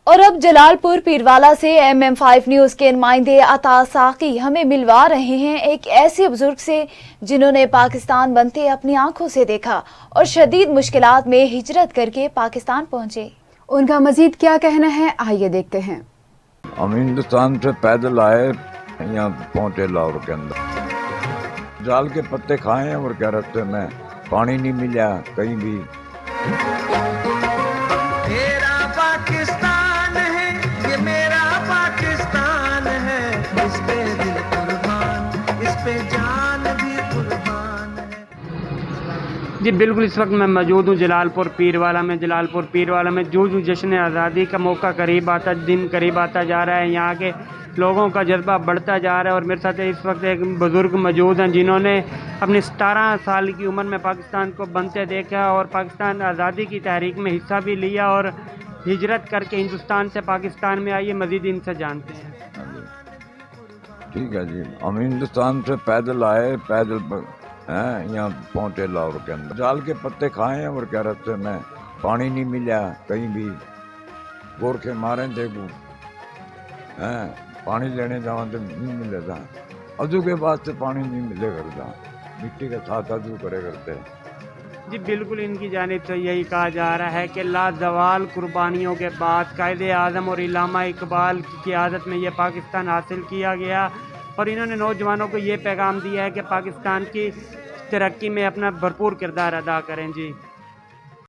اور اب جلالپور پیروالا سے MM5 نیوز کے نمائندے عطا ساقی ہمیں ملوا رہے ہیں ایک ایسے بزرگ سے جنہوں نے پاکستان بنتے اپنی آنکھوں سے دیکھا اور شدید مشکلات میں ہجرت کر کے پاکستان پہنچے۔ ان کا مزید کیا کہنا ہے، آئیے دیکھتے ہیں۔ ہم ہندوستان سے پیدل آئے، یہاں پہنچے لاہور کے اندر، جال کے پتے کھائے اور کیا راستے میں پانی نہیں ملا کہیں بھی۔ میرا پاکستان ہے، یہ میرا پاکستان ہے، اس پہ دل قربان، اس پہ جان بھی قربان ہے۔ جی بالکل، اس وقت میں موجود ہوں جلالپور پیروالا میں۔ جلالپور پیروالا میں جو جشن آزادی کا موقع دن قریب آتا جا رہا ہے، یہاں کے لوگوں کا جذبہ بڑھتا جا رہا ہے۔ اور میرے ساتھ اس وقت ایک بزرگ موجود ہیں جنہوں نے اپنی 17 سال کی عمر میں پاکستان کو بنتے دیکھا اور پاکستان آزادی کی تحریک میں حصہ بھی لیا اور ہجرت کر کے ہندوستان سے پاکستان میں آئیے، مزید ان سے جانتے ہیں۔ ٹھیک ہے جی، ہم ہندوستان سے پیدل آئے، پیدل ہیں، یہاں پہنچے لاہور کے اندر، جال کے پتے کھائے اور کیا راستے میں پانی نہیں ملا کہیں بھی، گورکھے مارے دیکھو ہیں، پانی لینے جاؤں تو نہیں ملے تھا، ادو کے بعد سے پانی نہیں ملے کرتا، مٹی کے ساتھ ادو کرے کرتے۔ جی بالکل، ان کی جانب سے یہی کہا جا رہا ہے کہ لازوال قربانیوں کے بعد قائد اعظم اور علامہ اقبال کی قیادت میں یہ پاکستان حاصل کیا گیا، اور انہوں نے نوجوانوں کو یہ پیغام دیا ہے کہ پاکستان کی ترقی میں اپنا بھرپور کردار ادا کریں۔ جی